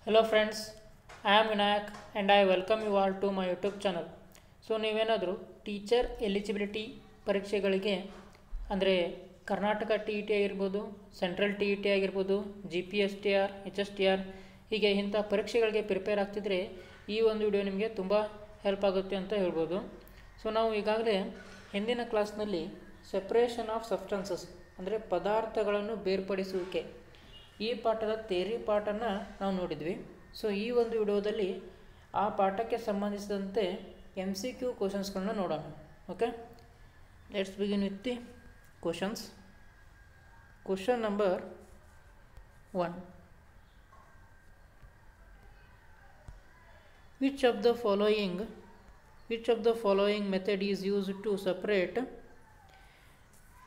Hello friends, I am Vinayak and I welcome you all to my YouTube channel. So ನೀವೇನಾದರೂ teacher eligibility ಪರೀಕ್ಷೆಗಳಿಗೆ ಅಂದರೆ Karnataka TET ಆಗಿರ್ಬೋದು, central TET ಆಗಿರ್ಬೋದು, GPSTR, HSTR ಹೀಗೆ ಇಂಥ ಪರೀಕ್ಷೆಗಳಿಗೆ ಪ್ರಿಪೇರ್ ಆಗ್ತಿದ್ರೆ ಈ ಒಂದು ವಿಡಿಯೋ ನಿಮಗೆ ತುಂಬ ಹೆಲ್ಪ್ ಆಗುತ್ತೆ ಅಂತ ಹೇಳ್ಬೋದು. ಸೊ ನಾವು ಈಗಾಗಲೇ ಹಿಂದಿನ ಕ್ಲಾಸ್ನಲ್ಲಿ ಸೆಪ್ರೇಷನ್ ಆಫ್ ಸಬ್ಸ್ಟೆನ್ಸಸ್ ಅಂದರೆ ಪದಾರ್ಥಗಳನ್ನು ಬೇರ್ಪಡಿಸುವಿಕೆ ಈ ಪಾಠದ ಥಿಯರಿ ಪಾಠನ್ನು ನಾವು ನೋಡಿದ್ವಿ. ಸೊ ಈ ಒಂದು ವಿಡಿಯೋದಲ್ಲಿ ಆ ಪಾಠಕ್ಕೆ ಸಂಬಂಧಿಸಿದಂತೆ MCQ ಕ್ವಶನ್ಸ್ಗಳನ್ನ ನೋಡೋಣ. Okay, let's begin with the questions. Question number 1. Which of the following method is used to separate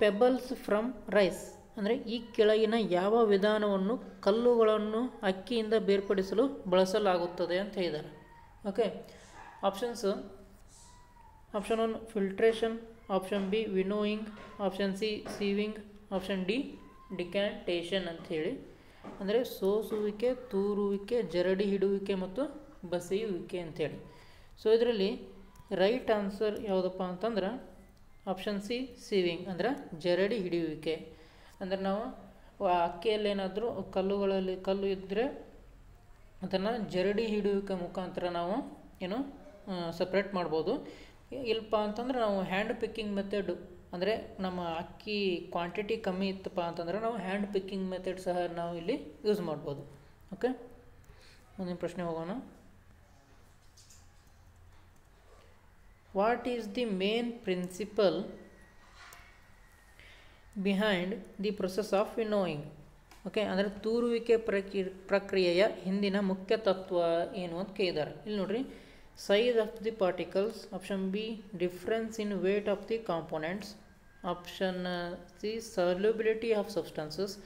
pebbles from rice? ಅಂದರೆ ಈ ಕೆಳಗಿನ ಯಾವ ವಿಧಾನವನ್ನು ಕಲ್ಲುಗಳನ್ನು ಅಕ್ಕಿಯಿಂದ ಬೇರ್ಪಡಿಸಲು ಬಳಸಲಾಗುತ್ತದೆ ಅಂತ ಹೇಳಿದ್ದಾರೆ. Okay, options: option 1 filtration, option B winnowing, option C sieving, option D decantation ಅಂಥೇಳಿ. ಅಂದರೆ ಸೋಸುವಿಕೆ, ತೂರುವಿಕೆ, ಜರಡಿ ಹಿಡುವಿಕೆ ಮತ್ತು ಬಸಿಯುವಿಕೆ ಅಂಥೇಳಿ. ಸೊ ಇದರಲ್ಲಿ ರೈಟ್ ಆನ್ಸರ್ ಯಾವುದಪ್ಪ ಅಂತಂದ್ರೆ ಆಪ್ಷನ್ ಸಿ ಸೀವಿಂಗ್ ಅಂದರೆ ಜರಡಿ ಹಿಡಿಯುವಿಕೆ. ಅಂದರೆ ನಾವು ಅಕ್ಕಿಯಲ್ಲಿ ಏನಾದರೂ ಕಲ್ಲು ಇದ್ದರೆ ಅದನ್ನು ಜರಡಿ ಹಿಡಿಯುವಿಕೆ ಮುಖಾಂತರ ನಾವು ಸಪ್ರೇಟ್ ಮಾಡ್ಬೋದು. ಇಲ್ಲಪ್ಪ ಅಂತಂದ್ರೆ ನಾವು ಹ್ಯಾಂಡ್ ಪಿಕ್ಕಿಂಗ್ ಮೆಥಡ್, ಅಂದರೆ ನಮ್ಮ ಅಕ್ಕಿ ಕ್ವಾಂಟಿಟಿ ಕಮ್ಮಿ ಇತ್ತಪ್ಪ ಅಂತಂದ್ರೆ ನಾವು ಹ್ಯಾಂಡ್ ಪಿಕ್ಕಿಂಗ್ ಮೆಥಡ್ ಸಹ ನಾವು ಇಲ್ಲಿ ಯೂಸ್ ಮಾಡ್ಬೋದು. ಓಕೆ, ಮುಂದಿನ ಪ್ರಶ್ನೆ ಹೋಗೋಣ. What is the main principle behind the process of winnowing? Okay, ಅಂದರೆ ತೂರುವಿಕೆ ಪ್ರಕ್ರಿಯೆಯ ಹಿಂದಿನ ಮುಖ್ಯ ತತ್ವ ಏನು ಅಂತ ಕೇಳಿದ್ದಾರೆ. ಇಲ್ಲಿ ನೋಡ್ರಿ, size of the particles, option B difference in weight of the components, option C solubility of substances,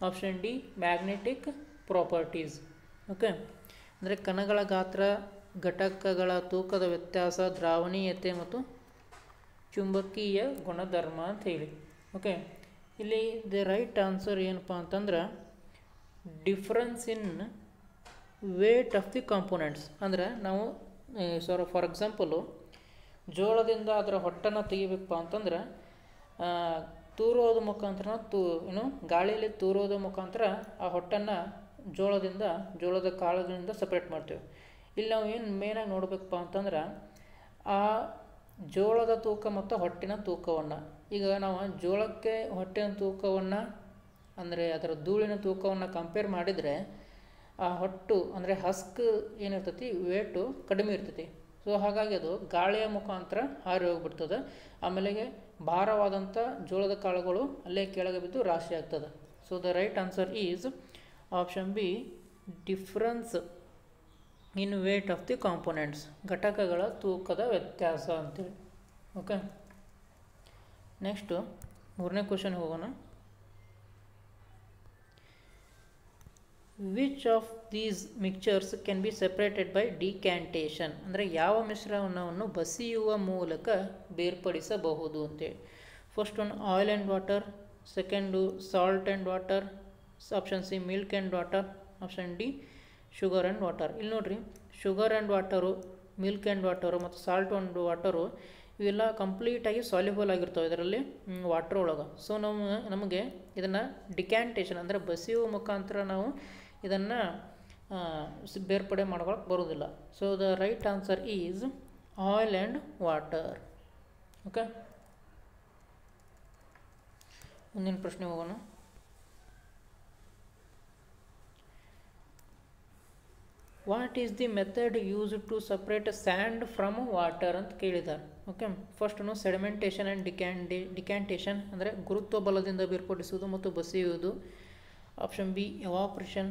option D magnetic properties. Okay, ಅಂದರೆ ಕಣಗಳ ಗಾತ್ರ, ಘಟಕಗಳ ತೂಕದ ವ್ಯತ್ಯಾಸ, ದ್ರಾವಣೀಯತೆ ಮತ್ತು ಚುಂಬಕೀಯ ಗುಣಧರ್ಮ ಅಂತ ಹೇಳಿ. ಓಕೆ, ಇಲ್ಲಿ ದ ರೈಟ್ ಆನ್ಸರ್ ಏನಪ್ಪ ಅಂತಂದ್ರೆ difference in weight of the components. ಅಂದರೆ ನಾವು ಫಾರ್ ಎಕ್ಸಾಂಪಲು ಜೋಳದಿಂದ ಅದರ ಹೊಟ್ಟನ್ನು ತೆಗಿಬೇಕಪ್ಪ ಅಂತಂದ್ರೆ ತೂರೋದ ಮುಖಾಂತರ ಗಾಳಿಯಲ್ಲಿ ತೂರೋದ ಮುಖಾಂತರ ಆ ಹೊಟ್ಟನ್ನು ಜೋಳದ ಕಾಳುಗಳಿಂದ ಸಪ್ರೇಟ್ ಮಾಡ್ತೇವೆ. ಇಲ್ಲಿ ನಾವು ಏನು ಮೇನಾಗಿ ನೋಡಬೇಕಪ್ಪ ಅಂತಂದ್ರೆ ಆ ಜೋಳದ ತೂಕ ಮತ್ತು ಹೊಟ್ಟಿನ ತೂಕವನ್ನು. ಈಗ ನಾವು ಜೋಳಕ್ಕೆ ಹೊಟ್ಟಿನ ತೂಕವನ್ನು ಅಂದರೆ ಅದರ ಧೂಳಿನ ತೂಕವನ್ನು ಕಂಪೇರ್ ಮಾಡಿದರೆ ಆ ಹೊಟ್ಟು ಅಂದರೆ ಹಸ್ಕ್ ಏನಿರ್ತೈತಿ ವೇಟು ಕಡಿಮೆ ಇರ್ತೈತಿ. ಸೊ ಹಾಗಾಗಿ ಅದು ಗಾಳಿಯ ಮುಖಾಂತರ ಹಾರಿ ಹೋಗ್ಬಿಡ್ತದೆ. ಆಮೇಲೆ ಭಾರವಾದಂಥ ಜೋಳದ ಕಾಳುಗಳು ಅಲ್ಲೇ ಕೆಳಗೆ ಬಿದ್ದು ರಾಶಿ ಆಗ್ತದೆ. So the right answer is option B difference in weight of the components, ಘಟಕಗಳ ತೂಕದ ವ್ಯತ್ಯಾಸ ಅಂತೇಳಿ. ಓಕೆ, ನೆಕ್ಸ್ಟು ಮೂರನೇ ಕ್ವಶನ್ ಹೋಗೋಣ. Which of these mixtures can be separated by decantation? ಅಂದರೆ ಯಾವ ಮಿಶ್ರಣವನ್ನು ಬಸಿಯುವ ಮೂಲಕ ಬೇರ್ಪಡಿಸಬಹುದು ಅಂತೇಳಿ. First one oil and water, second salt and water, option C milk and water, option D sugar and water. ಇಲ್ಲಿ ನೋಡಿರಿ, sugar and water, milk and water ಮತ್ತು ಸಾಲ್ಟ್ ಆ್ಯಂಡ್ ವಾಟರು ಇವೆಲ್ಲ ಕಂಪ್ಲೀಟಾಗಿ ಸಾಲ್ಯುಬಲ್ ಆಗಿರ್ತವೆ ಇದರಲ್ಲಿ ವಾಟ್ರ್ ಒಳಗೆ. ಸೊ ನಮಗೆ ಇದನ್ನು ಡಿಕ್ಯಾಂಟೇಷನ್ ಅಂದರೆ ಬಸಿಯುವ ಮುಖಾಂತರ ನಾವು ಇದನ್ನು ಬೇರ್ಪಡೆ ಮಾಡ್ಕೊಳಕ್ಕೆ ಬರೋದಿಲ್ಲ. So the right answer is oil and water. Okay, ಮುಂದಿನ ಪ್ರಶ್ನೆ ಹೋಗೋಣ. What is the method used to separate sand from water ಅಂತ ಕೇಳಿದ್ದಾರೆ. Okay, first sedimentation and decantation ಅಂದರೆ ಗುರುತ್ವ ಬಲದಿಂದ ಬೇರ್ಪಡಿಸುವುದು ಮತ್ತು ಬಸಿಯುವುದು. ಆಪ್ಷನ್ ಬಿ ಎವಾಪ್ರೇಷನ್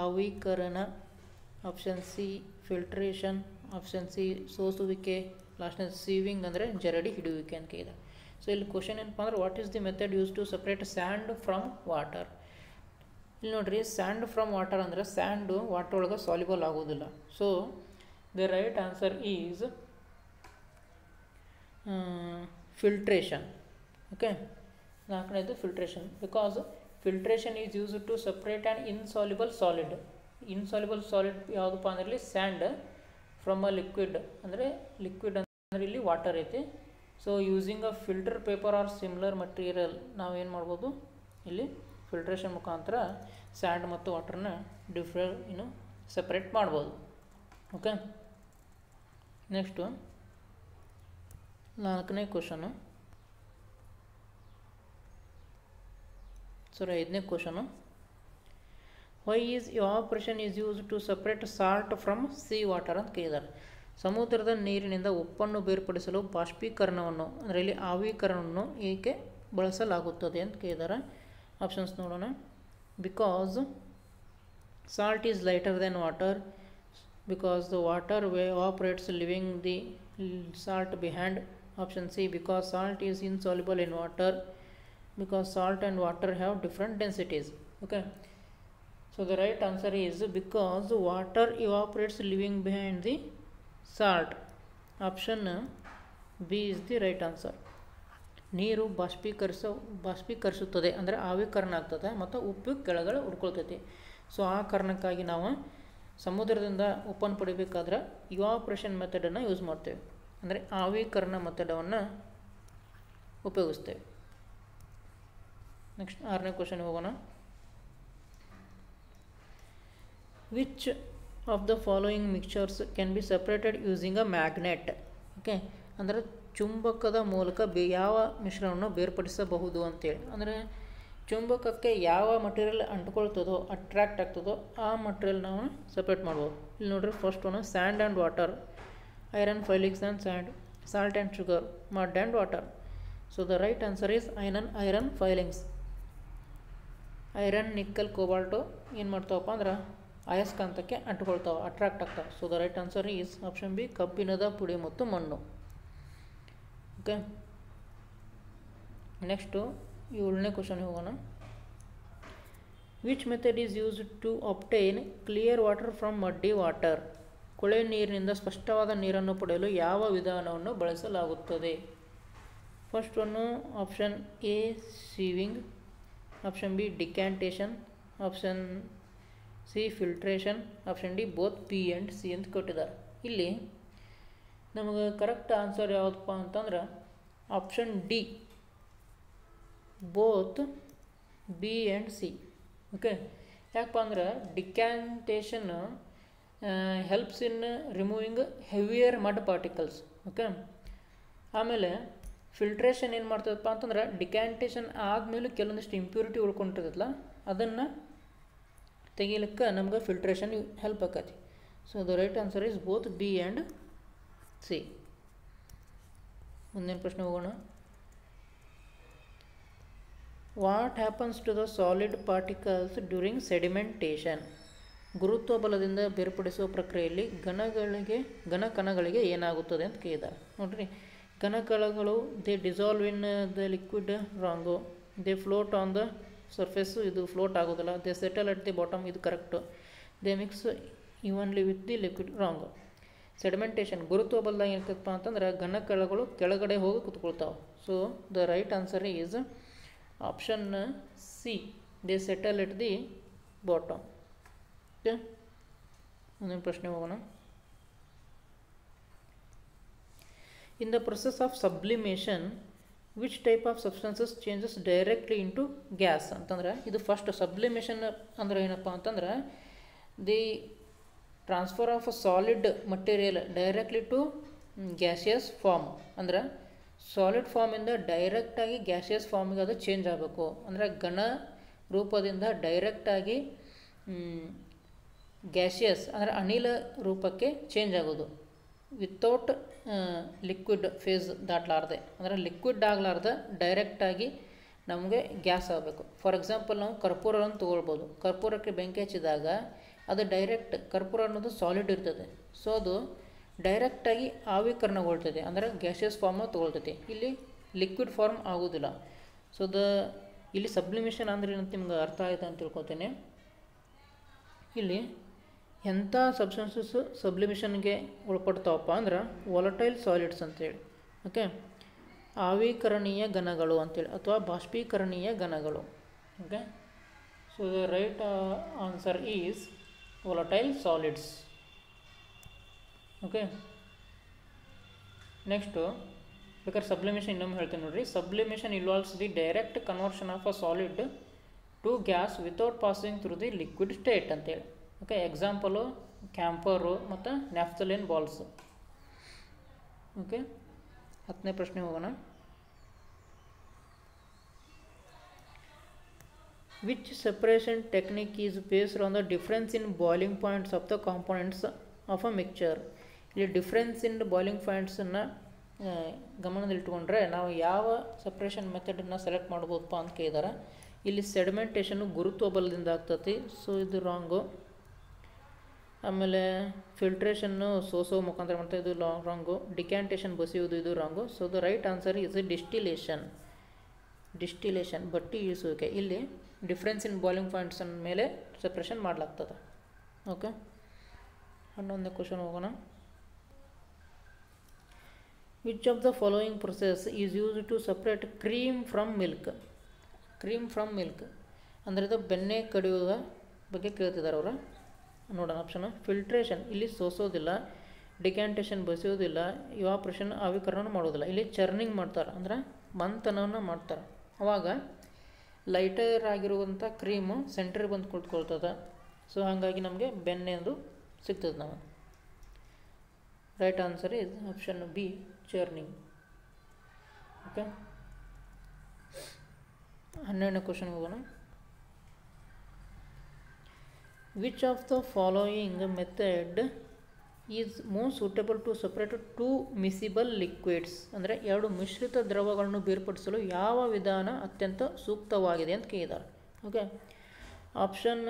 ಆವಿಕರಣ, option C filtration, option C ಸೋಸುವಿಕೆ, ಲಾಸ್ಟ್ನ ಸೀವಿಂಗ್ ಅಂದರೆ ಜರಡಿ ಹಿಡುವಿಕೆ ಅಂತ ಕೇಳಿದ್ದಾರೆ. ಸೊ ಇಲ್ಲಿ ಕ್ವಶನ್ ಏನಪ್ಪ ಅಂದ್ರೆ what is the method use to separate sand from water? ಇಲ್ಲಿ ನೋಡ್ರಿ, ಸ್ಯಾಂಡ್ ಫ್ರಮ್ ವಾಟರ್ ಅಂದರೆ ಸ್ಯಾಂಡು ವಾಟರ್ ಒಳಗೆ ಸಾಲ್ಯುಬಲ್ ಆಗೋದಿಲ್ಲ. So the right answer is filtration. Okay, ನಾಲ್ಕನೇದು filtration. Because filtration is used to separate an insoluble solid. Insoluble solid ಯಾವುದಪ್ಪ ಅಂದ್ರೆ ಇಲ್ಲಿ sand from a liquid, ಅಂದರೆ ಲಿಕ್ವಿಡ್ ಅಂದರೆ ಇಲ್ಲಿ ವಾಟರ್ ಐತಿ. So using a filter paper or similar material ನಾವೇನು ಮಾಡ್ಬೋದು ಇಲ್ಲಿ ಫಿಲ್ಟ್ರೇಷನ್ ಮುಖಾಂತರ ಸ್ಯಾಂಡ್ ಮತ್ತು ವಾಟರ್ನ ಸೆಪ್ರೇಟ್ ಮಾಡ್ಬೋದು. ಓಕೆ, ನೆಕ್ಸ್ಟು 4ನೇ ಕ್ವಶನು, ಸರಿ 5ನೇ question. Why is evaporation is use to separate salt from sea water ಅಂತ ಕೇಳಿದ್ದಾರೆ. ಸಮುದ್ರದ ನೀರಿನಿಂದ ಉಪ್ಪನ್ನು ಬೇರ್ಪಡಿಸಲು ಬಾಷ್ಪೀಕರಣವನ್ನು ಅಂದರೆ ಇಲ್ಲಿ ಆವಿಕರಣವನ್ನು ಏಕೆ ಬಳಸಲಾಗುತ್ತದೆ ಅಂತ ಕೇಳಿದ್ದಾರೆ. ಆಪ್ಷನ್ಸ್ ನೋಡೋಣ. Because salt is lighter than water, because the water evaporates leaving the salt behind. Option C, because salt is insoluble in water, because salt and water have different densities. Okay, so the right answer is because water evaporates leaving behind the salt. Option B is the right answer. ನೀರು ಬಾಷ್ಪೀಕರಿಸುತ್ತದೆ ಅಂದರೆ ಆವಿಕರಣ ಆಗ್ತದೆ ಮತ್ತು ಉಪ್ಪು ಕೆಳಗಡೆ ಉಳ್ಕೊಳ್ತೈತಿ. So ಆ ಕಾರಣಕ್ಕಾಗಿ ನಾವು ಸಮುದ್ರದಿಂದ ಉಪ್ಪನ್ನು ಪಡಿಬೇಕಾದ್ರೆ ಇವಾಪರೇಷನ್ ಮೆಥಡನ್ನು ಯೂಸ್ ಮಾಡ್ತೇವೆ, ಅಂದರೆ ಆವಿಕರಣ ಮೆಥಡವನ್ನು ಉಪಯೋಗಿಸ್ತೇವೆ. ನೆಕ್ಸ್ಟ್ 6ನೇ ಕ್ವಶನ್ ಹೋಗೋಣ. Which of the following mixtures can be separated using a magnet? Okay, ಅಂದರೆ ಚುಂಬಕದ ಮೂಲಕ ಯಾವ ಮಿಶ್ರಣವನ್ನು ಬೇರ್ಪಡಿಸಬಹುದು ಅಂತೇಳಿ, ಅಂದರೆ ಚುಂಬಕಕ್ಕೆ ಯಾವ ಮಟೀರಿಯಲ್ ಅಂಟ್ಕೊಳ್ತದೋ ಅಟ್ರಾಕ್ಟ್ ಆಗ್ತದೋ ಆ ಮಟೀರಿಯಲ್ ನಾವು ಸಪ್ರೇಟ್ ಮಾಡ್ಬೋದು. ಇಲ್ಲಿ ನೋಡ್ರಿ, first one sand and water, iron filings and sand, salt and sugar, mud and water. So the right answer is iron filings. Iron, nickel, cobalt ಏನು ಮಾಡ್ತಾವಪ್ಪ ಅಂದ್ರೆ ಅಯಸ್ಕಾಂತಕ್ಕೆ ಅಂಟ್ಕೊಳ್ತಾವೆ, ಅಟ್ರಾಕ್ಟ್ ಆಗ್ತಾವೆ. So the right answer is option B, ಕಬ್ಬಿಣದ ಪುಡಿ ಮತ್ತು ಮಣ್ಣು. ಓಕೆ, ನೆಕ್ಸ್ಟು 7ನೇ ಕ್ವಶನ್ ಹೋಗೋಣ. Which method is used to obtain clear water from muddy water? ಕೊಳೆ ನೀರಿನಿಂದ ಸ್ಪಷ್ಟವಾದ ನೀರನ್ನು ಪಡೆಯಲು ಯಾವ ವಿಧಾನವನ್ನು ಬಳಸಲಾಗುತ್ತದೆ? First one option A sieving, option B decantation, option C filtration, option D both B and C ಅಂತ ಕೊಟ್ಟಿದ್ದಾರೆ. ಇಲ್ಲಿ ನಮಗೆ ಕರೆಕ್ಟ್ ಆನ್ಸರ್ ಯಾವುದಪ್ಪ ಅಂತಂದ್ರೆ option D, both B and C. Okay, ಯಾಕಪ್ಪ ಅಂದ್ರೆ decantation helps in removing heavier mud particles. Okay, ಆಮೇಲೆ filtration ಏನು ಮಾಡ್ತದಪ್ಪ ಅಂತಂದ್ರೆ ಡಿಕ್ಯಾಂಟೇಷನ್ ಆದಮೇಲೆ ಕೆಲವೊಂದಿಷ್ಟು ಇಂಪ್ಯೂರಿಟಿ ಉಳ್ಕೊಂಡಿರ್ತದಲ್ಲ ಅದನ್ನು ತೆಗಿಲಿಕ್ಕೆ ನಮ್ಗೆ ಫಿಲ್ಟ್ರೇಷನ್ ಹೆಲ್ಪ್ ಆಕತಿ. So the right answer is both B and C. ಮುಂದಿನ ಪ್ರಶ್ನೆ ಹೋಗೋಣ. What happens to the solid particles during sedimentation? ಗುರುತ್ವ ಬಲದಿಂದ ಬೇರ್ಪಡಿಸುವ ಪ್ರಕ್ರಿಯೆಯಲ್ಲಿ ಘನಕಣಗಳಿಗೆ ಏನಾಗುತ್ತದೆ ಅಂತ ಕೇಳಿದ್ದಾರೆ. ನೋಡ್ರಿ, ಘನಕಣಗಳು they dissolve in the liquid, wrong. They float on the surface, ಇದು ಫ್ಲೋಟ್ ಆಗೋದಿಲ್ಲ. They settle at the bottom, ಇದು correct. They mix evenly with the liquid, wrong. Sedimentation ಗುರುತ್ವ ಬಲದಾಗ ಏನಾಗ್ತದಪ್ಪ ಅಂತಂದ್ರೆ ಘನಕಣಗಳು ಕೆಳಗಡೆ ಹೋಗಿ ಕುತ್ಕೊಳ್ತಾವೆ. So the right answer is option C, they settle at the bottom. Okay, ಮುಂದಿನ ಪ್ರಶ್ನೆ ಹೋಗೋಣ. In the process of sublimation which type of substances changes directly into gas ಅಂತಂದ್ರೆ, ಇದು ಫಸ್ಟ್ ಸಬ್ಲಿಮೇಷನ್ ಅಂದ್ರೆ ಏನಪ್ಪ ಅಂತಂದ್ರೆ the transfer of a solid material directly to gaseous form. ಅಂದ್ರೆ solid ಫಾರ್ಮಿಂದ ಡೈರೆಕ್ಟಾಗಿ ಗ್ಯಾಸಿಯಸ್ ಫಾರ್ಮಿಗೆ ಅದು ಚೇಂಜ್ ಆಗಬೇಕು. ಅಂದರೆ ಘನ ರೂಪದಿಂದ ಡೈರೆಕ್ಟಾಗಿ ಗ್ಯಾಸಿಯಸ್ ಅಂದರೆ ಅನಿಲ ರೂಪಕ್ಕೆ ಚೇಂಜ್ ಆಗೋದು ವಿತೌಟ್ ಲಿಕ್ವಿಡ್ ಫೇಸ್ ದಾಟಲಾರ್ದೆ, ಅಂದರೆ ಲಿಕ್ವಿಡ್ ಆಗಲಾರ್ದೆ ಡೈರೆಕ್ಟಾಗಿ ನಮಗೆ ಗ್ಯಾಸ್ ಆಗಬೇಕು. ಫಾರ್ ಎಕ್ಸಾಂಪಲ್ ನಾವು ಕರ್ಪೂರವನ್ನು ತೊಗೊಳ್ಬೋದು. ಕರ್ಪೂರಕ್ಕೆ ಬೆಂಕಿ ಹಚ್ಚಿದಾಗ ಅದು ಡೈರೆಕ್ಟ್, ಕರ್ಪೂರ ಅನ್ನೋದು ಸಾಲಿಡ್ ಇರ್ತದೆ. ಸೊ ಅದು ಡೈರೆಕ್ಟಾಗಿ ಆವಿಕರಣಗೊಳ್ತದೆ, ಅಂದರೆ ಗ್ಯಾಸಿಯಸ್ ಫಾರ್ಮ್ ತೊಗೊಳ್ತೈತಿ. ಇಲ್ಲಿ ಲಿಕ್ವಿಡ್ ಫಾರ್ಮ್ ಆಗೋದಿಲ್ಲ. ಸೊ ಇಲ್ಲಿ ಸಬ್ಲಿಮೇಷನ್ ಅಂದರೆ ಏನಂತ ನಿಮ್ಗೆ ಅರ್ಥ ಆಯ್ತು ಅಂತ ತಿಳ್ಕೊತೇನೆ. ಇಲ್ಲಿ ಎಂಥ ಸಬ್ಸ್ಟೆನ್ಸಸ್ ಸಬ್ಲಿಮೇಷನ್ಗೆ ಒಳಪಡ್ತಾವಪ್ಪ ಅಂದ್ರೆ ವಾಲಟೈಲ್ ಸಾಲಿಡ್ಸ್ ಅಂತೇಳಿ. ಓಕೆ, ಆವಿಕರಣೀಯ ಘನಗಳು ಅಂತೇಳಿ ಅಥವಾ ಬಾಷ್ಪೀಕರಣೀಯ ಘನಗಳು. Okay, so the right answer is volatile solids. Okay, next ಬೇಕಾದ್ರೆ ಸಬ್ಲಿಮೇಷನ್ ಇನ್ನೊಮ್ಮೆ ಹೇಳ್ತೀನಿ ನೋಡ್ರಿ. Sublimation involves the direct conversion of a solid to gas without passing through the liquid state ಅಂತೇಳಿ. ಓಕೆ, ಎಕ್ಸಾಂಪಲು ಕ್ಯಾಂಪರು ಮತ್ತು ನ್ಯಾಫ್ಥಲಿನ್ ಬಾಲ್ಸ್. ಓಕೆ, 10ನೇ ಪ್ರಶ್ನೆ ಹೋಗೋಣ. Which separation technique is based on the difference in boiling points of the components of a mixture? ಇಲ್ಲಿ difference in boiling ಪಾಯಿಂಟ್ಸನ್ನು ಗಮನದಲ್ಲಿಟ್ಕೊಂಡ್ರೆ ನಾವು ಯಾವ separation ಮೆಥಡನ್ನು select ಮಾಡ್ಬೋದಪ್ಪ ಅಂತ ಕೇಳಿದಾರೆ. ಇಲ್ಲಿ ಸೆಡಿಮೆಂಟೇಷನ್ನು ಗುರುತ್ವ ಬಲದಿಂದ ಆಗ್ತತಿ, ಸೊ ಇದು ರಾಂಗು. ಆಮೇಲೆ ಫಿಲ್ಟ್ರೇಷನ್ನು ಸೋಸೋ ಮುಖಾಂತರ ಮಾಡ್ತಾ ಇದು ರಾಂಗು. ಡಿಕ್ಯಾಂಟೇಷನ್ ಬಸಿಯೋದು ಇದು wrong. So the right answer is distillation ಬಟ್ಟಿ ಇಳಿಸುವಿಕೆ. ಇಲ್ಲಿ ಡಿಫ್ರೆನ್ಸ್ ಇನ್ ಬಾಯ್ಲಿಂಗ್ ಪಾಯಿಂಟ್ಸ್ ಮೇಲೆ ಸಪ್ರೇಷನ್ ಮಾಡಲಾಗ್ತದೆ. ಓಕೆ, 11ನೇ ಕ್ವಶನ್ ಹೋಗೋಣ. Which of the following process is used to separate cream from milk? Cream from milk ಅಂದರೆ ಇದು ಬೆಣ್ಣೆ ಕಡಿಯೋದ ಬಗ್ಗೆ ಕೇಳ್ತಿದ್ದಾರೆ ಅವರು. ನೋಡೋಣ ಆಪ್ಷನ್. ಫಿಲ್ಟ್ರೇಷನ್, ಇಲ್ಲಿ ಸೋಸೋದಿಲ್ಲ. ಡಿಕ್ಯಾಂಟೇಷನ್ ಬಸಿಯೋದಿಲ್ಲ. ಇವಾಪ್ರೇಷನ್ ಆವಿಕರಣ ಮಾಡೋದಿಲ್ಲ. ಇಲ್ಲಿ ಚರ್ನಿಂಗ್ ಮಾಡ್ತಾರೆ, ಅಂದ್ರೆ ಮಂಥನವನ್ನು ಮಾಡ್ತಾರೆ. ಆವಾಗ ಲೈಟರ್ ಆಗಿರುವಂಥ ಕ್ರೀಮು ಸೆಂಟ್ರಿಗೆ ಬಂದು ಕುಳಿತುಕೊಳ್ತದೆ. ಸೊ ಹಾಗಾಗಿ ನಮಗೆ ಬೆಣ್ಣೆ ಎಂದು ಸಿಗ್ತದೆ ನಾವು. Right answer is option B, churning. Okay, 12ನೇ ಕ್ವಶನ್ ಹೋಗೋಣ. Which of the following method is most suitable to separate two miscible liquids? ಅಂದರೆ ಎರಡು ಮಿಶ್ರಿತ ದ್ರವಗಳನ್ನು ಬೇರ್ಪಡಿಸಲು ಯಾವ ವಿಧಾನ ಅತ್ಯಂತ ಸೂಕ್ತವಾಗಿದೆ ಅಂತ ಕೇಳಿದ್ದಾರೆ. ಓಕೆ, ಆಪ್ಷನ್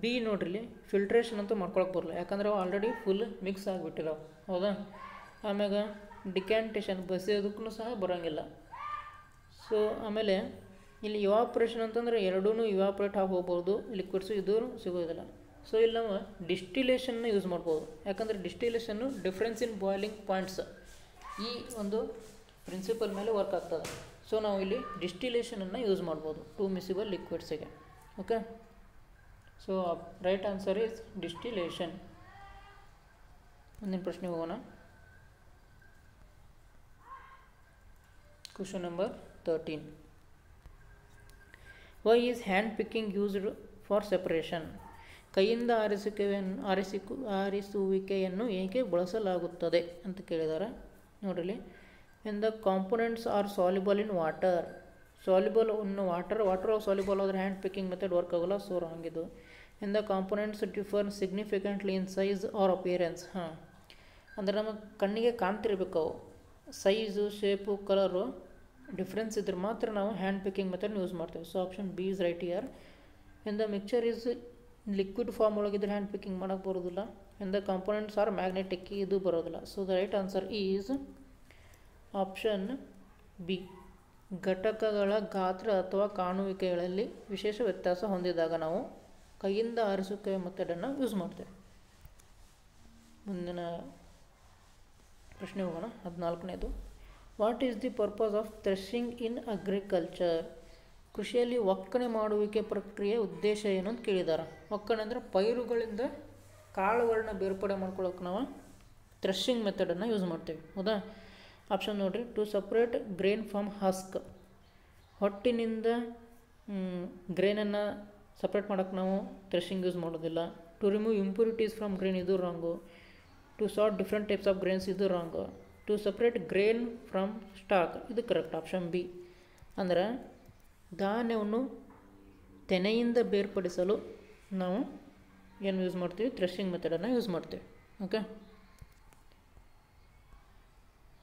ಬಿ ನೋಡ್ರಿ. ಫಿಲ್ಟ್ರೇಷನ್ ಅಂತೂ ಮಾಡ್ಕೊಳಕ್ಕೆ ಬರಲ್ಲ, ಯಾಕಂದ್ರೆ ಅವು ಆಲ್ರೆಡಿ ಫುಲ್ ಮಿಕ್ಸ್ ಆಗಿಬಿಟ್ಟಿರೋ. ಹೌದಾ? ಆಮ್ಯಾಗ ಡಿಕ್ಯಾಂಟೇಷನ್ ಬಸಿಯೋದಕ್ಕೂ ಸಹ ಬರೋಂಗಿಲ್ಲ. ಸೊ ಆಮೇಲೆ ಇಲ್ಲಿ ಇವಾಪ್ರೇಷನ್ ಅಂತಂದರೆ ಎರಡೂ ಇವಾಪ್ರೇಟ್ ಆಗಿ ಹೋಗ್ಬೋದು ಲಿಕ್ವಿಡ್ಸು, ಇದು ಸಿಗೋದಿಲ್ಲ. ಸೊ ಇಲ್ಲಿ ನಾವು ಡಿಸ್ಟಿಲೇಷನ್ನ ಯೂಸ್ ಮಾಡ್ಬೋದು, ಯಾಕಂದರೆ ಡಿಸ್ಟಿಲೇಷನ್ನು ಡಿಫ್ರೆನ್ಸ್ ಇನ್ ಬಾಯ್ಲಿಂಗ್ ಪಾಯಿಂಟ್ಸ್ ಈ ಒಂದು ಪ್ರಿನ್ಸಿಪಲ್ ಮೇಲೆ ವರ್ಕ್ ಆಗ್ತದೆ. ಸೊ ನಾವು ಇಲ್ಲಿ ಡಿಸ್ಟಿಲೇಷನನ್ನು ಯೂಸ್ ಮಾಡ್ಬೋದು ಟೂ ಮಿಸಿಬಲ್ ಲಿಕ್ವಿಡ್ಸಿಗೆ. Okay, so right answer is distillation. ಮುಂದಿನ ಪ್ರಶ್ನೆ ಹೋಗೋಣ. Question number 13. Why is hand picking used for separation? ಕೈಯಿಂದ ಆರಿಸುವಿಕೆಯನ್ನು ಏಕೆ ಬಳಸಲಾಗುತ್ತದೆ ಅಂತ ಕೇಳಿದ್ದಾರೆ. ನೋಡಿರಿ, in the components are soluble in water. Soluble in water soluble ಆದರೆ ಹ್ಯಾಂಡ್ ಪಿಕ್ಕಿಂಗ್ ಮೆಥಡ್ ವರ್ಕ್ ಆಗೋಲ್ಲ. ಸೊ ರಾಂಗ್ ಇದು. ಇನ್ the components differ significantly in size or appearance. ಅಂದರೆ ನಮ್ಮ ಕಣ್ಣಿಗೆ ಕಾಣ್ತಿರ್ಬೇಕು ಅವು, ಸೈಜು, ಶೇಪು, ಕಲರು ಡಿಫ್ರೆನ್ಸ್ ಇದ್ರೆ ಮಾತ್ರ ನಾವು ಹ್ಯಾಂಡ್ ಪಿಕ್ಕಿಂಗ್ ಮೆಥಡ್ ಯೂಸ್ ಮಾಡ್ತೇವೆ. So option B is right here. In the mixture is liquid form ಒಳಗಿದ್ರೆ ಹ್ಯಾಂಡ್ ಪಿಕ್ಕಿಂಗ್ ಮಾಡೋಕ್ಕೆ ಬರೋದಿಲ್ಲ. In the components are magnetic, ಇದು ಬರೋದಿಲ್ಲ. So the right answer is option B. ಘಟಕಗಳ ಗಾತ್ರ ಅಥವಾ ಕಾಣುವಿಕೆಗಳಲ್ಲಿ ವಿಶೇಷ ವ್ಯತ್ಯಾಸ ಹೊಂದಿದಾಗ ನಾವು ಕೈಯಿಂದ ಆರಿಸುವಿಕೆ ಮೆಥಡನ್ನು ಯೂಸ್ ಮಾಡ್ತೇವೆ. ಮುಂದಿನ ಪ್ರಶ್ನೆ ಹೋಗೋಣ. 14ನೇದು. What is the purpose of threshing in agriculture? ಕೃಷಿಯಲ್ಲಿ ಒಕ್ಕಣೆ ಮಾಡುವಿಕೆ ಪ್ರಕ್ರಿಯೆ ಉದ್ದೇಶ ಏನು ಅಂತ ಕೇಳಿದ್ದಾರೆ. ಒಕ್ಕಣೆ ಅಂದರೆ ಪೈರುಗಳಿಂದ ಕಾಳುಗಳನ್ನ ಬೇರ್ಪಡೆ ಮಾಡ್ಕೊಳ್ಳೋಕೆ ನಾವು ಥ್ರೆಶಿಂಗ್ ಮೆಥಡನ್ನು ಯೂಸ್ ಮಾಡ್ತೇವೆ. ಹೌದಾ? ಆಪ್ಷನ್ ನೋಡಿರಿ. To separate grain from husk, ಹೊಟ್ಟಿನಿಂದ ಗ್ರೇನನ್ನು ಸಪ್ರೇಟ್ ಮಾಡೋಕ್ಕೆ ನಾವು ಥ್ರೆಶಿಂಗ್ ಯೂಸ್ ಮಾಡೋದಿಲ್ಲ. To remove impurities from grain, ಇದು wrong. To sort different types of grains, ಇದು wrong. To separate grain from stalk, ಇದು ಕರೆಕ್ಟ್, ಆಪ್ಷನ್ ಬಿ. ಅಂದರೆ ಧಾನ್ಯವನ್ನು ತೆನೆಯಿಂದ ಬೇರ್ಪಡಿಸಲು ನಾವು ಏನು ಯೂಸ್ ಮಾಡ್ತೀವಿ? ಥ್ರೆಶಿಂಗ್ ಮೆಥಡನ್ನು ಯೂಸ್ ಮಾಡ್ತೀವಿ. ಓಕೆ,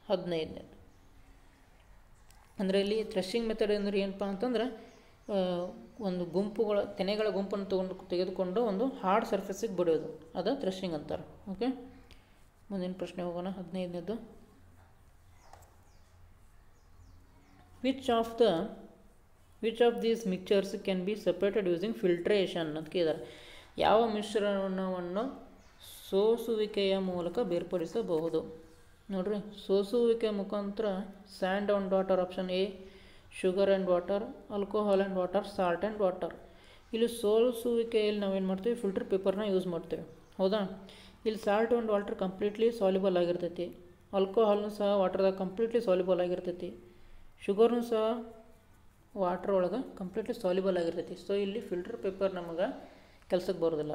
15ನೇ. ಅಂದರೆ ಇಲ್ಲಿ ಥ್ರೆಶಿಂಗ್ ಮೆಥಡ್ ಅಂದರೆ ಏನಪ್ಪ ಅಂತಂದ್ರೆ ಒಂದು ತೆನೆಗಳ ಗುಂಪನ್ನು ತೆಗೆದುಕೊಂಡು ಒಂದು ಹಾರ್ಡ್ ಸರ್ಫೇಸಿಗೆ ಬಡಿಯೋದು, ಅದು ಥ್ರೆಶಿಂಗ್ ಅಂತಾರೆ. ಓಕೆ, ಮುಂದಿನ ಪ್ರಶ್ನೆ ಹೋಗೋಣ. 15ನೇದು. Which of these mixtures can be separated using filtration ಅಂತ ಕೇಳಿದ್ದಾರೆ. ಯಾವ ಮಿಶ್ರಣವನ್ನು ಸೋಸುವಿಕೆಯ ಮೂಲಕ ಬೇರ್ಪಡಿಸಬಹುದು? ನೋಡ್ರಿ, ಸೋಸುವಿಕೆ ಮುಖಾಂತರ sand and water, option A. Sugar and water, alcohol and water, salt and water. ಇಲ್ಲಿ ಸೋಲಿಸುವಿಕೆಯಲ್ಲಿ ನಾವೇನು ಮಾಡ್ತೀವಿ, ಫಿಲ್ಟರ್ ಪೇಪರ್ನ ಯೂಸ್ ಮಾಡ್ತೇವೆ, ಹೌದಾ. ಇಲ್ಲಿ salt and water completely soluble ಆಗಿರ್ತೈತಿ, ಆಲ್ಕೋಹಾಲ್ನು ಸಹ ವಾಟರ್ದಾಗ ಕಂಪ್ಲೀಟ್ಲಿ ಸಾಲ್ಯುಬಲ್ ಆಗಿರ್ತೈತಿ, ಶುಗರ್ನು ಸಹ ವಾಟ್ರ್ ಒಳಗೆ ಕಂಪ್ಲೀಟ್ಲಿ ಸಾಲ್ಯುಬಲ್ ಆಗಿರ್ತೈತಿ. ಸೊ ಇಲ್ಲಿ ಫಿಲ್ಟರ್ ಪೇಪರ್ ನಮಗೆ ಕೆಲ್ಸಕ್ಕೆ ಬರೋದಿಲ್ಲ.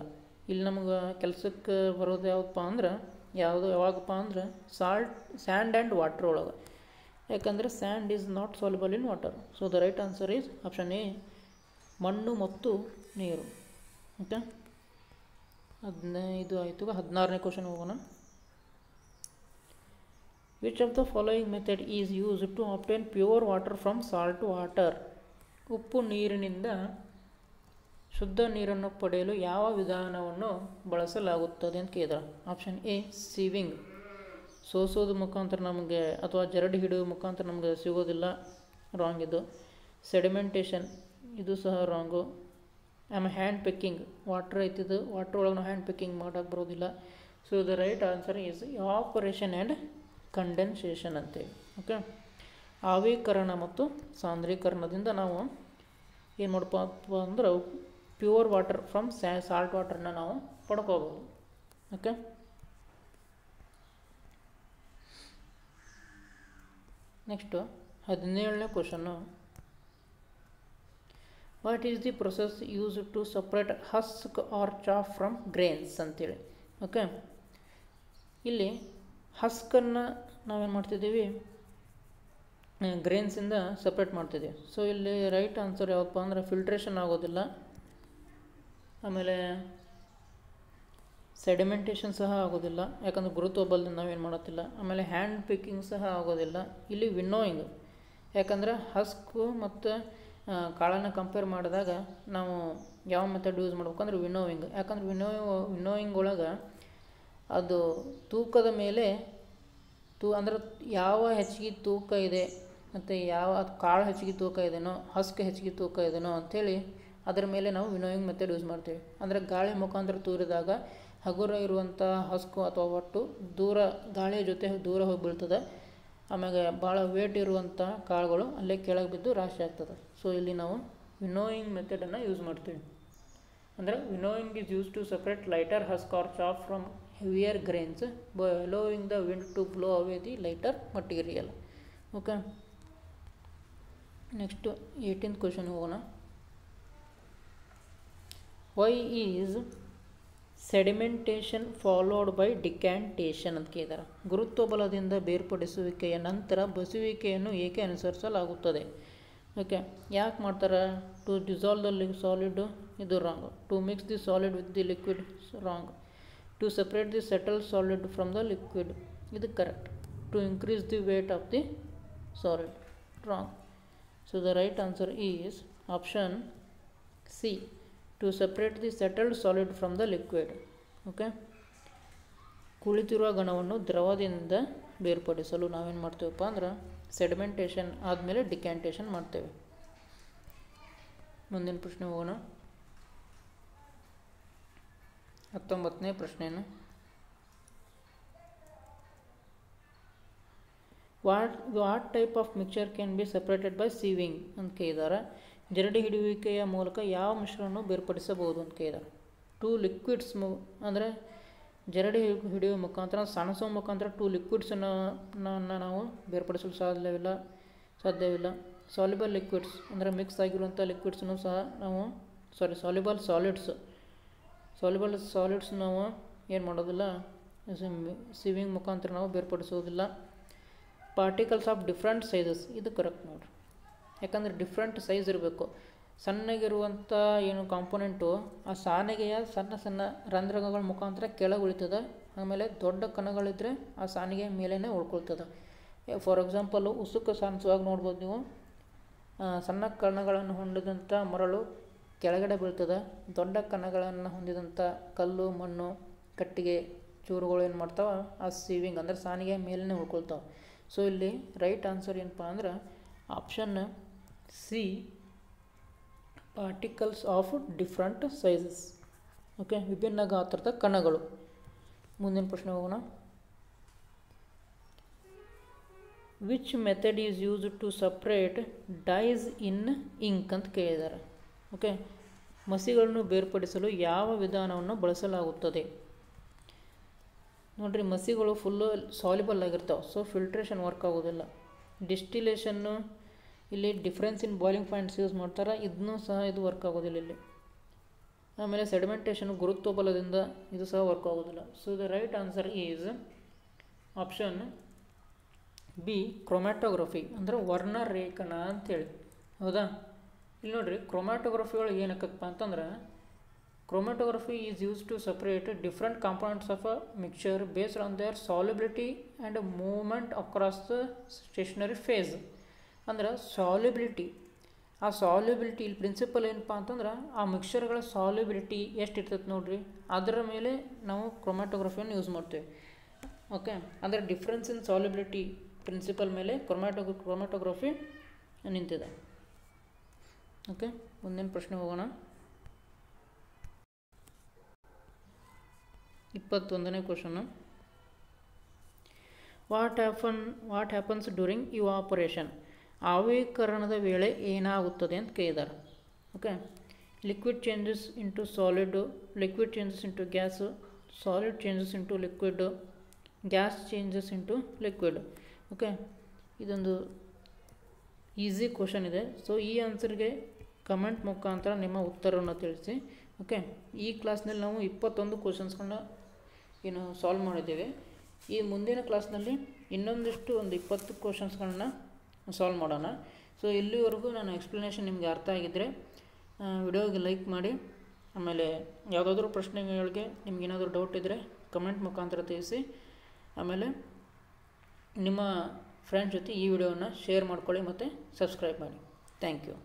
ಇಲ್ಲಿ ನಮಗೆ ಕೆಲ್ಸಕ್ಕೆ ಬರೋದು ಯಾವುದಪ್ಪ ಅಂದ್ರೆ ಯಾವಾಗಪ್ಪ ಅಂದ್ರೆ ಸ್ಯಾಂಡ್ ಆ್ಯಂಡ್ ವಾಟ್ರ್ ಒಳಗೆ, ಯಾಕಂದರೆ sand is not soluble in water. So the right answer is option A, ಮಣ್ಣು ಮತ್ತು ನೀರು. ಓಕೆ, 15 ಆಯಿತು. 16ನೇ ಕ್ವಶನ್ ಹೋಗೋಣ. Which of the following method is use to obtain pure water from salt water? ಉಪ್ಪು ನೀರಿನಿಂದ ಶುದ್ಧ ನೀರನ್ನು ಪಡೆಯಲು ಯಾವ ವಿಧಾನವನ್ನು ಬಳಸಲಾಗುತ್ತದೆ ಅಂತ ಕೇಳಿದ್ದಾರೆ. ಆಪ್ಷನ್ ಎ, ಸೀವಿಂಗ್, ಸೋಸೋದು ಮುಖಾಂತರ ನಮಗೆ ಅಥವಾ ಜರಡಿ ಹಿಡಿಯುವ ಮುಖಾಂತರ ನಮಗೆ ಸಿಗೋದಿಲ್ಲ, ರಾಂಗ್ ಇದು. ಸೆಡಿಮೆಂಟೇಷನ್, ಇದು ಸಹ ರಾಂಗು. ಆಮೇಲೆ ಹ್ಯಾಂಡ್ ಪಿಕ್ಕಿಂಗ್, ವಾಟ್ರ್ ಐತಿದ್ದು ವಾಟ್ರ್ ಒಳಗೆ ನಾವು ಹ್ಯಾಂಡ್ ಪಿಕ್ಕಿಂಗ್ ಮಾಡೋಕ್ಕೆ ಬರೋದಿಲ್ಲ. So the right answer is evaporation and condensation ಅಂತೇಳಿ. ಓಕೆ, ಆವೀಕರಣ ಮತ್ತು ಸಾಂದ್ರೀಕರಣದಿಂದ ನಾವು ಏನು ಮಾಡಪ್ಪ ಅಂದ್ರೆ ಪ್ಯೂರ್ ವಾಟರ್ ಫ್ರಮ್ ಸಾಲ್ಟ್ ವಾಟರ್ನ ನಾವು ಪಡ್ಕೋಬೋದು. ಓಕೆ, ನೆಕ್ಸ್ಟು 17ನೇ question. What is the process use to separate husk or chaff from grains ಅಂತೇಳಿ. ಓಕೆ, ಇಲ್ಲಿ ಹಸ್ಕನ್ನು ನಾವೇನು ಮಾಡ್ತಿದ್ದೀವಿ, ಗ್ರೇನ್ಸಿಂದ ಸಪ್ರೇಟ್ ಮಾಡ್ತಿದ್ದೀವಿ. ಸೊ ಇಲ್ಲಿ ರೈಟ್ ಆನ್ಸರ್ ಯಾವಪ್ಪ ಅಂದ್ರೆ ಫಿಲ್ಟ್ರೇಷನ್ ಆಗೋದಿಲ್ಲ, ಆಮೇಲೆ ಸೆಡಿಮೆಂಟೇಷನ್ ಸಹ ಆಗೋದಿಲ್ಲ, ಯಾಕಂದರೆ ಗುರುತ್ವಬಲದಿಂದ ನಾವೇನು ಮಾಡೋತ್ತಿಲ್ಲ. ಆಮೇಲೆ ಹ್ಯಾಂಡ್ ಪಿಕ್ಕಿಂಗ್ ಸಹ ಆಗೋದಿಲ್ಲ. ಇಲ್ಲಿ ವಿನ್ನೋಯಿಂಗ್, ಯಾಕಂದರೆ ಹಸ್ಕು ಮತ್ತು ಕಾಳನ್ನು ಕಂಪೇರ್ ಮಾಡಿದಾಗ ನಾವು ಯಾವ ಮೆಥಡ್ ಯೂಸ್ ಮಾಡ್ಬೇಕಂದ್ರೆ ವಿನ್ನೋವಿಂಗ್. ಯಾಕಂದ್ರೆ ವಿನ್ನೋವಿಂಗ್ ಒಳಗೆ ಅದು ತೂಕದ ಮೇಲೆ ಅಂದ್ರೆ ಯಾವ ಹೆಚ್ಚಿಗೆ ತೂಕ ಇದೆ ಮತ್ತು ಯಾವ ಕಾಳು ಹೆಚ್ಚಿಗೆ ತೂಕ ಇದೆನೋ ಹಸ್ಕ್ ಹೆಚ್ಚಿಗೆ ತೂಕ ಇದೆನೋ ಅಂಥೇಳಿ ಅದರ ಮೇಲೆ ನಾವು ವಿನ್ನೋವಿಂಗ್ ಮೆಥಡ್ ಯೂಸ್ ಮಾಡ್ತೀವಿ. ಅಂದರೆ ಗಾಳಿ ಮುಖಾಂತರ ತೂರಿದಾಗ ಹಗುರ ಇರುವಂಥ ಹಸ್ಕು ಅಥವಾ ಒಟ್ಟು ದೂರ ಗಾಳಿಯ ಜೊತೆ ದೂರ ಹೋಗಿ ಬೀಳ್ತದೆ. ಆಮ್ಯಾಗೆ ಭಾಳ ವೇಟ್ ಇರುವಂಥ ಕಾಳುಗಳು ಅಲ್ಲೇ ಕೆಳಗೆ ಬಿದ್ದು ರಾಶಿ ಆಗ್ತದೆ. ಸೊ ಇಲ್ಲಿ ನಾವು ವಿನ್ನೋಯಿಂಗ್ ಮೆಥಡನ್ನು ಯೂಸ್ ಮಾಡ್ತೀವಿ. ಅಂದರೆ winnowing is use to separate lighter husk or chaff from heavier grains by allowing the wind to blow away the lighter material. Okay, next 18th question ಹೋಗೋಣ. Why is sedimentation followed by decantation ಅಂತ ಕೇಳಿದ್ದಾರೆ. ಗುರುತ್ವಬಲದಿಂದ ಬೇರ್ಪಡಿಸುವಿಕೆಯ ನಂತರ ಬಸುವಿಕೆಯನ್ನು ಏಕೆ ಅನುಸರಿಸಲಾಗುತ್ತದೆ? Okay, ಯಾಕೆ ಮಾಡ್ತಾರೆ? To dissolve the solid, ಇದು wrong. To mix the solid with the liquid, wrong. To separate the settled solid from the liquid, ಇದು correct. To increase the weight of the solid, wrong. So the right answer is option C, to separate the settled solid from the liquid. Okay, ಕುಳಿತಿರುವ ಘನವನ್ನು ದ್ರವದಿಂದ ಬೇರ್ಪಡಿಸಲು ನಾವೇನು ಮಾಡ್ತೇವಪ್ಪ ಅಂದ್ರೆ sedimentation ಆದಮೇಲೆ ಡಿಕ್ಯಾಂಟೇಷನ್ ಮಾಡ್ತೇವೆ. ಮುಂದಿನ ಪ್ರಶ್ನೆ ಹೋಗೋಣ. 19ನೇ ಪ್ರಶ್ನೆಯನ್ನು. What type of mixture can be separated by sewing ಅಂತ ಕೇಳಿದ್ದಾರೆ. ಜರಡಿ ಹಿಡಿಯುವಿಕೆಯ ಮೂಲಕ ಯಾವ ಮಿಶ್ರಣವನ್ನು ಬೇರ್ಪಡಿಸಬಹುದು ಅಂತ ಕೇಳಿದ್ದಾರೆ. ಟು ಲಿಕ್ವಿಡ್ಸ್ ಅಂದರೆ ಜರಡಿ ಹಿಡಿಯುವ ಮುಖಾಂತರ ಸಣಸುವ ಮುಖಾಂತರ ಟು ಲಿಕ್ವಿಡ್ಸನ್ನು ನಾವು ಬೇರ್ಪಡಿಸಲು ಸಾಧ್ಯವಿಲ್ಲ. ಸಾಲ್ಯುಬಲ್ ಲಿಕ್ವಿಡ್ಸ್ ಅಂದರೆ ಮಿಕ್ಸ್ ಆಗಿರುವಂಥ ಲಿಕ್ವಿಡ್ಸನ್ನು ಸಹ ನಾವು ಸಾಲ್ಯುಬಲ್ ಸಾಲಿಡ್ಸ್ ನಾವು ಏನು ಮಾಡೋದಿಲ್ಲ, ಸೀವಿಂಗ್ ಮುಖಾಂತರ ನಾವು ಬೇರ್ಪಡಿಸೋದಿಲ್ಲ. ಪಾರ್ಟಿಕಲ್ಸ್ ಆಫ್ ಡಿಫ್ರೆಂಟ್ ಸೈಜಸ್, ಇದು ಕರೆಕ್ಟ್ ನೋಡಿರಿ. ಯಾಕಂದರೆ ಡಿಫ್ರೆಂಟ್ ಸೈಜ್ ಇರಬೇಕು. ಸಣ್ಣಗಿರುವಂಥ ಏನು ಕಾಂಪೊನೆಂಟು ಆ ಸಾನಿಗೆಯ ಸಣ್ಣ ಸಣ್ಣ ರಂಧ್ರಗಳ ಮುಖಾಂತರ ಕೆಳಗೆ ಉಳಿತದೆ. ಆಮೇಲೆ ದೊಡ್ಡ ಕಣಗಳಿದ್ದರೆ ಆ ಸಾನಿಗೆ ಮೇಲೇ ಉಳ್ಕೊಳ್ತದೆ. ಫಾರ್ ಎಕ್ಸಾಂಪಲ್ಲು ಉಸುಕು ಸಾಣಿಸುವಾಗ ನೋಡ್ಬೋದು ನೀವು, ಸಣ್ಣ ಕಣಗಳನ್ನು ಹೊಂದಿದಂಥ ಮರಳು ಕೆಳಗಡೆ ಬೀಳ್ತದೆ. ದೊಡ್ಡ ಕಣಗಳನ್ನು ಹೊಂದಿದಂಥ ಕಲ್ಲು, ಮಣ್ಣು, ಕಟ್ಟಿಗೆ ಚೂರುಗಳು ಏನು ಮಾಡ್ತಾವೆ, ಆ ಸೀವಿಂಗ್ ಅಂದರೆ ಸಾನಿಗೆ ಮೇಲೇ ಉಳ್ಕೊಳ್ತಾವೆ. ಸೊ ಇಲ್ಲಿ ರೈಟ್ ಆನ್ಸರ್ ಏನಪ್ಪ ಅಂದ್ರೆ option C, particles of different sizes. Okay, ವಿಭಿನ್ನ ಗಾತ್ರದ ಕಣಗಳು. ಮುಂದಿನ ಪ್ರಶ್ನೆ ಹೋಗೋಣ. Which method is use to separate dyes in ink ಅಂತ ಕೇಳಿದ್ದಾರೆ. ಓಕೆ, ಮಸಿಗಳನ್ನು ಬೇರ್ಪಡಿಸಲು ಯಾವ ವಿಧಾನವನ್ನು ಬಳಸಲಾಗುತ್ತದೆ? ನೋಡಿರಿ, ಮಸಿಗಳು ಫುಲ್ಲು ಸಾಲ್ಯುಬಲ್ ಆಗಿರ್ತಾವೆ, ಸೊ ಫಿಲ್ಟ್ರೇಷನ್ ವರ್ಕ್ ಆಗೋದಿಲ್ಲ. ಡಿಸ್ಟಿಲೇಷನ್ನು ಇಲ್ಲಿ difference in boiling points use ಮಾಡ್ತಾರೆ, ಇದನ್ನೂ ಸಹ ಇದು ವರ್ಕ್ ಆಗೋದಿಲ್ಲ ಇಲ್ಲಿ. ಆಮೇಲೆ ಸೆಡಿಮೆಂಟೇಷನ್ ಗುರುತ್ವ ಬಲದಿಂದ ಇದು ಸಹ ವರ್ಕ್ ಆಗೋದಿಲ್ಲ. So the right answer is option B, chromatography ಅಂದರೆ ವರ್ಣರೇಖನ ಅಂಥೇಳಿ. ಹೌದಾ? ಇಲ್ಲಿ ನೋಡಿರಿ, ಕ್ರೊಮ್ಯಾಟೋಗ್ರಫಿಗಳು ಏನಕ್ಕಪ್ಪ ಅಂತಂದ್ರೆ, chromatography is used to separate different components of a mixture based on their solubility and movement across the stationary phase. ಅಂದ್ರೆ ಸಾಲ್ಯುಬಿಲಿಟಿ, ಆ ಸಾಲ್ಯುಬಿಲಿಟಿ ಇಲ್ಲಿ ಪ್ರಿನ್ಸಿಪಲ್ ಏನಪ್ಪ ಅಂತಂದ್ರೆ ಆ ಮಿಕ್ಸರ್ಗಳ ಸಾಲ್ಯುಬಿಲಿಟಿ ಎಷ್ಟು ಇರ್ತೈತೆ ನೋಡಿರಿ, ಅದರ ಮೇಲೆ ನಾವು ಕ್ರೊಮ್ಯಾಟೋಗ್ರಫಿಯನ್ನು ಯೂಸ್ ಮಾಡ್ತೇವೆ. ಓಕೆ, ಅಂದರೆ ಡಿಫ್ರೆನ್ಸ್ ಇನ್ ಸಾಲ್ಯುಬಿಲಿಟಿ ಪ್ರಿನ್ಸಿಪಲ್ ಮೇಲೆ ಕ್ರೊಮ್ಯಾಟೋಗ್ರಫಿ ನಿಂತಿದೆ. ಓಕೆ, ಮುಂದಿನ ಪ್ರಶ್ನೆ ಹೋಗೋಣ. 21ನೇ question, what happens during evaporation? ಆವಿಕರಣದ ವೇಳೆ ಏನಾಗುತ್ತದೆ ಅಂತ ಕೇಳಿದ್ದಾರೆ. Okay, liquid changes into solid, liquid changes into gas, solid changes into liquid, gas changes into liquid. Okay, ಇದೊಂದು ಈಸಿ ಕ್ವಶನ್ ಇದೆ. ಸೊ ಈ ಆನ್ಸರ್ಗೆ ಕಮೆಂಟ್ ಮುಖಾಂತರ ನಿಮ್ಮ ಉತ್ತರವನ್ನು ತಿಳಿಸಿ. ಓಕೆ, ಈ ಕ್ಲಾಸ್ನಲ್ಲಿ ನಾವು 21 ಕ್ವಶನ್ಸ್ಗಳನ್ನ ಏನು ಸಾಲ್ವ್ ಮಾಡಿದ್ದೇವೆ. ಈ ಮುಂದಿನ ಕ್ಲಾಸ್ನಲ್ಲಿ ಇನ್ನೊಂದಿಷ್ಟು ಒಂದು 20 ಕ್ವಶನ್ಸ್ಗಳನ್ನ ಸಾಲ್ವ್ ಮಾಡೋಣ. ಸೊ ಇಲ್ಲಿವರೆಗೂ ನಾನು ಎಕ್ಸ್ಪ್ಲನೇಷನ್ ನಿಮಗೆ ಅರ್ಥ ಆಗಿದ್ದರೆ ವಿಡಿಯೋಗೆ ಲೈಕ್ ಮಾಡಿ. ಆಮೇಲೆ ಯಾವುದಾದ್ರೂ ಪ್ರಶ್ನೆಗಳಿಗೆ ನಿಮಗೇನಾದರೂ ಡೌಟ್ ಇದ್ದರೆ ಕಮೆಂಟ್ ಮುಖಾಂತರ ತಿಳಿಸಿ. ಆಮೇಲೆ ನಿಮ್ಮ ಫ್ರೆಂಡ್ಸ್ ಜೊತೆ ಈ ವಿಡಿಯೋವನ್ನು ಶೇರ್ ಮಾಡ್ಕೊಳ್ಳಿ ಮತ್ತು ಸಬ್ಸ್ಕ್ರೈಬ್ ಮಾಡಿ. Thank you.